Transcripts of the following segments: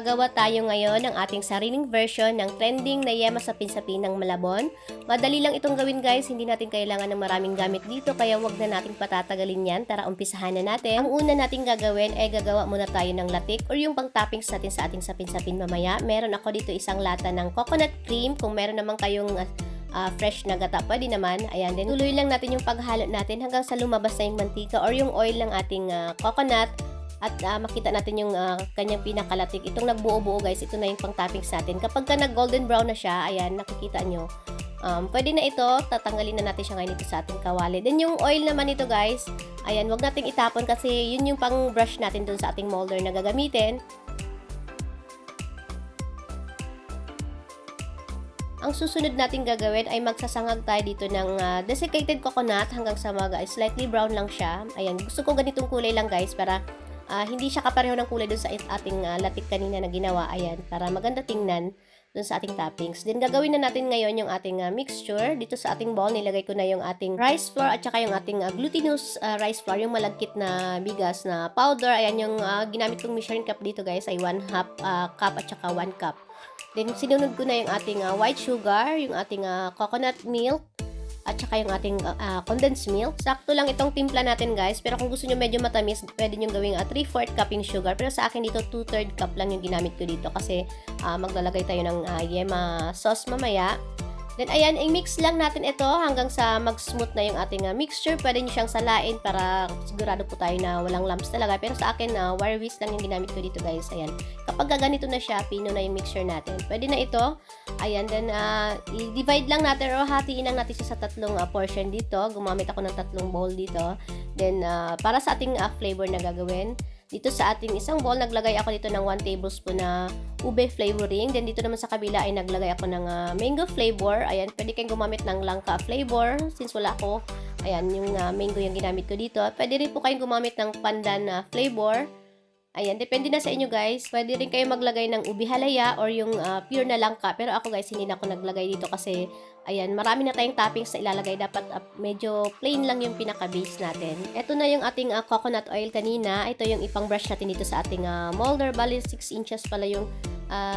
Gagawa tayo ngayon ng ating sariling version ng trending na yema sapin-sapin ng Malabon. Madali lang itong gawin guys, hindi natin kailangan ng maraming gamit dito kaya wag na nating patatagalin yan. Tara umpisahan na natin. Ang una nating gagawin ay gagawa muna tayo ng latik or yung pang toppings natin sa ating sapin-sapin mamaya. Meron ako dito isang lata ng coconut cream. Kung meron naman kayong fresh na gata, pwede naman. Ayan, then tuloy lang natin yung paghalo natin hanggang sa lumabas na yung mantika or yung oil ng ating coconut. At makita natin yung kanyang pinakalatik. Itong nagbuo-buo guys, ito na yung pang toppings natin. Kapag ka nag golden brown na siya, ayan, nakikita nyo. Pwede na ito, tatanggalin na natin siya ngayon dito sa ating kawali. Then yung oil naman ito guys, ayan, wag nating itapon kasi yun yung pang brush natin dun sa ating molder na gagamitin. Ang susunod natin gagawin ay magsasangag tayo dito ng desiccated coconut hanggang sa slightly brown lang siya. Ayan, gusto ko ganitong kulay lang guys para hindi siya kapareho ng kulay dun sa ating latik kanina na ginawa. Ayan, para maganda tingnan dun sa ating toppings. Then gagawin na natin ngayon yung ating mixture. Dito sa ating bowl, nilagay ko na yung ating rice flour at saka yung ating glutinous rice flour, yung malagkit na bigas na powder. Ayan, yung ginamit kong measuring cup dito guys ay 1/2 cup at saka 1 cup. Then sinunod ko na yung ating white sugar, yung ating coconut milk, at saka yung ating condensed milk. Sakto lang itong timpla natin guys. Pero kung gusto nyo medyo matamis, pwede nyo gawing 3/4 cup yung sugar. Pero sa akin dito 2/3 cup lang yung ginamit ko dito. Kasi maglalagay tayo ng yema sauce mamaya. Then ayan, i-mix lang natin ito hanggang sa mag-smooth na yung ating mixture. Pwede nyo siyang salain para sigurado po tayo na walang lumps talaga. Pero sa akin, wire whisk lang yung ginamit ko dito guys. Ayan. Kapag ganito na siya, pino na yung mixture natin. Pwede na ito. Ayan, then i-divide lang natin o hatiin lang natin siya sa tatlong portion dito. Gumamit ako ng tatlong bowl dito. Then para sa ating flavor na gagawin, dito sa ating isang bowl, naglagay ako dito ng 1 tablespoon na ube flavoring. Then dito naman sa kabila ay naglagay ako ng mango flavor. Ayan, pwede kayong gumamit ng langka flavor. Since wala ako, ayan, yung mango yung ginamit ko dito. Pwede rin po kayong gumamit ng pandan flavor. Ayan, depende na sa inyo guys. Pwede rin kayo maglagay ng ubi halaya or yung pure na langka. Pero ako guys, hindi na ako naglagay dito kasi ayan, marami na tayong toppings na ilalagay. Dapat medyo plain lang yung pinaka-base natin. Ito na yung ating coconut oil kanina. Ito yung ipang brush natin dito sa ating molder. Bali 6 inches pala yung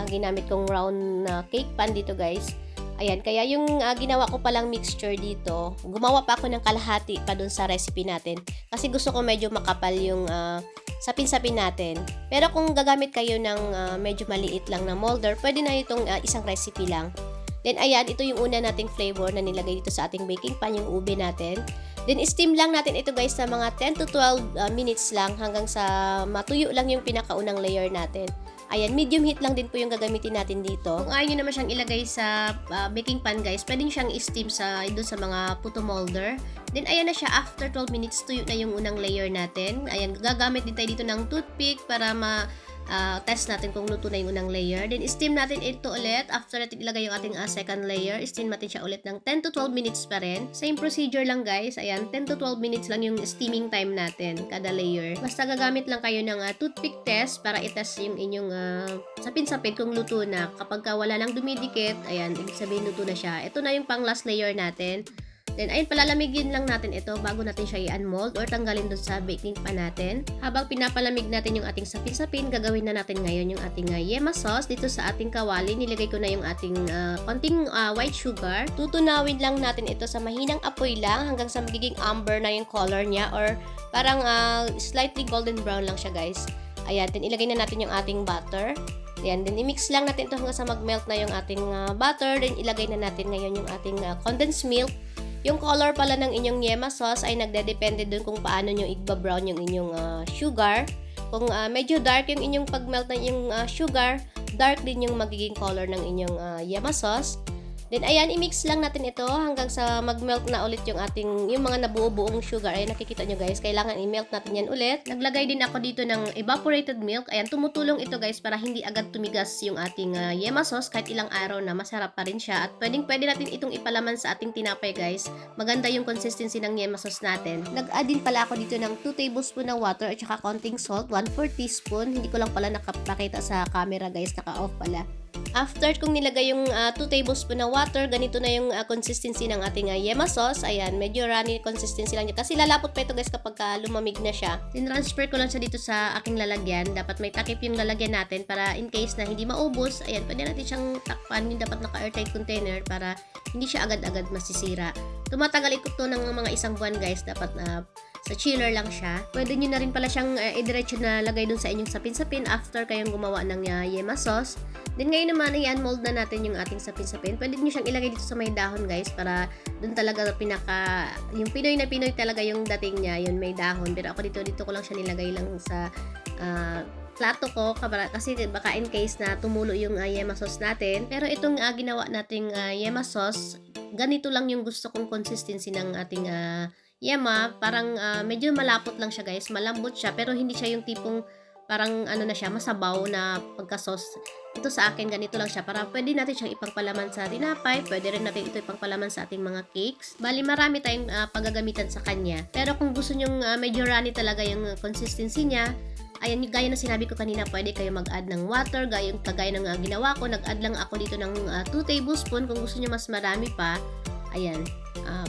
ginamit kong round cake pan dito guys. Ayan, kaya yung ginawa ko palang mixture dito, gumawa pa ako ng kalahati pa dun sa recipe natin. Kasi gusto ko medyo makapal yung sapin-sapin natin. Pero kung gagamit kayo ng medyo maliit lang na molder, pwede na itong isang recipe lang. Then ayan, ito yung una nating flavor na nilagay dito sa ating baking pan, yung ube natin. Then steam lang natin ito guys sa mga 10 to 12 minutes lang hanggang sa matuyo lang yung pinakaunang layer natin. Ayan, medium heat lang din po yung gagamitin natin dito. Kung ayaw nyo naman siyang ilagay sa baking pan guys, pwede siyang i-steam doon sa mga puto molder. Then ayan na siya, after 12 minutes tuyo na yung unang layer natin. Ayan, gagamit din tayo dito ng toothpick para test natin kung luto na yung unang layer. Then steam natin ito ulit. After natin ilagay yung ating second layer, steam natin siya ulit ng 10 to 12 minutes pa rin. Same procedure lang guys. Ayan, 10 to 12 minutes lang yung steaming time natin kada layer. Basta gagamit lang kayo ng toothpick test para i-test yung inyong sapin-sapin kung luto na. Kapag wala lang dumidikit, ayan, ibig sabihin luto na siya. Ito na yung pang last layer natin. Then, ayun, palalamigin lang natin ito bago natin siya i-unmold or tanggalin dun sa baking pan natin. Habang pinapalamig natin yung ating sapin-sapin, gagawin na natin ngayon yung ating yema sauce. Dito sa ating kawali, nilagay ko na yung ating konting white sugar. Tutunawin lang natin ito sa mahinang apoy lang hanggang sa magiging amber na yung color niya or parang slightly golden brown lang siya guys. Ayan, then ilagay na natin yung ating butter. Ayan, then i-mix lang natin ito hanggang sa mag-melt na yung ating butter. Then ilagay na natin ngayon yung ating condensed milk. Yung color pala ng inyong yema sauce ay nagdedepende dun kung paano nyo i-brown yung inyong sugar. Kung medyo dark yung inyong pag-melt ng yung sugar, dark din yung magiging color ng inyong yema sauce. Then ayan, i-mix lang natin ito hanggang sa mag-melt na ulit yung mga nabuo-buong sugar. Ayan, nakikita nyo guys, kailangan i-melt natin yan ulit. Naglagay din ako dito ng evaporated milk. Ayan, tumutulong ito guys para hindi agad tumigas yung ating yema sauce. Kahit ilang araw na, masarap pa rin siya. At pwede natin itong ipalaman sa ating tinapay guys. Maganda yung consistency ng yema sauce natin. Nag-add din pala ako dito ng 2 tablespoon ng water at saka konting salt, 1/4 teaspoon. Hindi ko lang pala nakapakita sa camera guys, naka-off pala. After kong nilagay yung 2 tablespoon na water, ganito na yung consistency ng ating yema sauce. Ayan, medyo runny consistency lang niya. Kasi lalapot pa ito guys kapag lumamig na siya. Tinransfer ko lang siya dito sa aking lalagyan. Dapat may takip yung lalagyan natin para in case na hindi maubos. Ayan, pwede natin siyang takpan. Yung dapat naka-airtight container para hindi siya agad-agad masisira. Tumatagal ito ng mga isang buwan guys. Dapat sa chiller lang siya. Pwede nyo na rin pala siyang idiretso na lagay dun sa inyong sapin-sapin after kayong gumawa ng yema sauce. Then ngayon naman, i-unmold na natin yung ating sapin-sapin. Pwede nyo siyang ilagay dito sa may dahon guys para dun talaga yung Pinoy na Pinoy talaga yung dating niya, yun may dahon. Pero ako dito ko lang siya nilagay lang sa plato ko kasi baka in case na tumulo yung yema sauce natin. Pero itong ginawa nating yema sauce, ganito lang yung gusto kong consistency ng ating yema. Parang medyo malapot lang siya guys, malambot siya pero hindi siya yung tipong parang na siya, masabaw na pagka-sauce. Ito sa akin, ganito lang siya. Para pwede natin siyang ipangpalaman sa tinapay. Pwede rin natin ito ipangpalaman sa ating mga cakes. Bali, marami tayong paggagamitan sa kanya. Pero kung gusto nyong medyo runny talaga yung consistency niya, ayan, gaya na sinabi ko kanina, pwede kayo mag-add ng water. Kagaya ng ginawa ko, nag-add lang ako dito ng 2 tablespoon. Kung gusto nyo mas marami pa, ayan,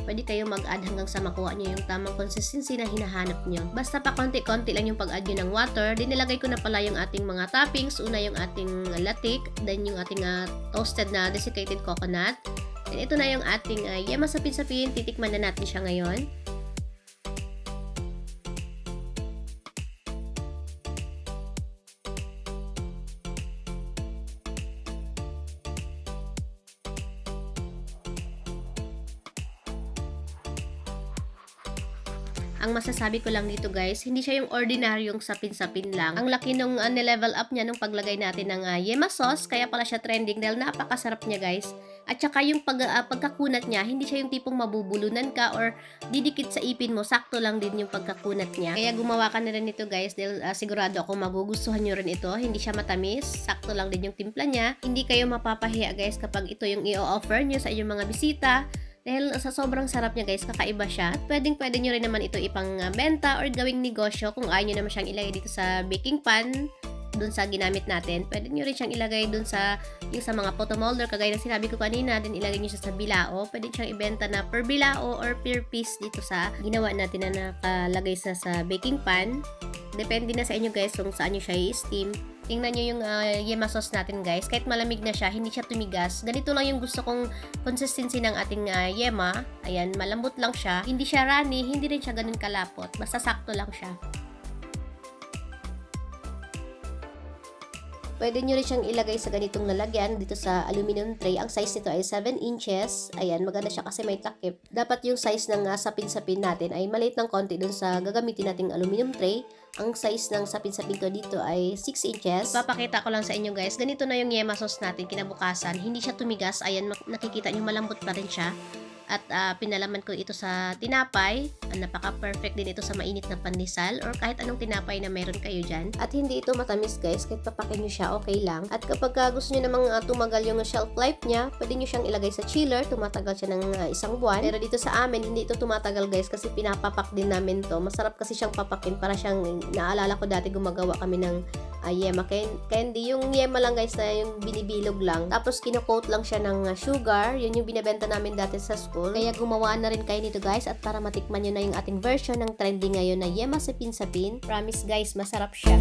pwede kayo mag-add hanggang sa makuha nyo yung tamang consistency na hinahanap nyo. Basta pa konti-konti lang yung pag-add nyo ng water. Din nilagay ko na pala yung ating mga toppings. Una yung ating latik, then yung ating toasted na desiccated coconut. Then ito na yung ating yema sapin-sapin. Titikman na natin siya ngayon. Ang masasabi ko lang dito guys, hindi siya yung ordinaryong sapin-sapin lang. Ang laki nung nilevel up niya nung paglagay natin ng yema sauce, kaya pala siya trending dahil napakasarap niya guys. At saka yung pagkakunat niya, hindi siya yung tipong mabubulunan ka or didikit sa ipin mo, sakto lang din yung pagkakunat niya. Kaya gumawa ka na rin ito guys dahil sigurado ako magugustuhan nyo rin ito. Hindi siya matamis, sakto lang din yung timpla niya. Hindi kayo mapapahiya guys kapag ito yung i-offer nyo sa inyong mga bisita. Dahil sa sobrang sarap niya guys, kakaiba siya. At pwede nyo rin naman ito ipang benta or gawing negosyo kung ayaw nyo naman siyang ilagay dito sa baking pan dun sa ginamit natin. Pwede nyo rin siyang ilagay dun sa mga photo molder kagaya ng sinabi ko kanina, din ilagay nyo siya sa bilao. Pwede siyang ibenta na per bilao or per piece dito sa ginawa natin na nakalagay sa baking pan. Depende na sa inyo guys kung saan nyo siya i-steam. Tingnan nyo yung yema sauce natin guys. Kahit malamig na siya, hindi siya tumigas. Ganito lang yung gusto kong consistency ng ating yema. Ayan, malambot lang siya. Hindi siya runny, hindi rin siya ganun kalapot. Basta sakto lang siya. Pwede nyo rin siyang ilagay sa ganitong lalagyan dito sa aluminum tray. Ang size nito ay 7 inches. Ayan, maganda siya kasi may takip. Dapat yung size ng sapin-sapin natin ay maliit ng konti dun sa gagamitin nating aluminum tray. Ang size ng sapin-sapin ko dito ay 6 inches. Papakita ko lang sa inyo guys. Ganito na yung yema sauce natin kinabukasan. Hindi siya tumigas. Ayan, nakikita nyo malambot pa rin siya. At pinalaman ko ito sa tinapay. Napaka-perfect din ito sa mainit na pandesal or kahit anong tinapay na meron kayo dyan. At hindi ito matamis guys, kahit papakin nyo siya, okay lang. At kapag gusto nyo namang tumagal yung shelf life niya, pwede nyo siyang ilagay sa chiller, tumatagal siya ng 1 buwan. Pero dito sa amin, hindi ito tumatagal guys kasi pinapapak din namin to. Masarap kasi siyang papakin, para siyang, naalala ko dati gumagawa kami ng yema candy. Yung yema lang guys na yung binibilog lang. Tapos kino-coat lang siya ng sugar. Yun yung binebenta namin dati sa school. Kaya gumawa na rin kayo nito guys at para matikman nyo na yung ating version ng trending ngayon na yema sapin-sapin. Promise guys, masarap siya.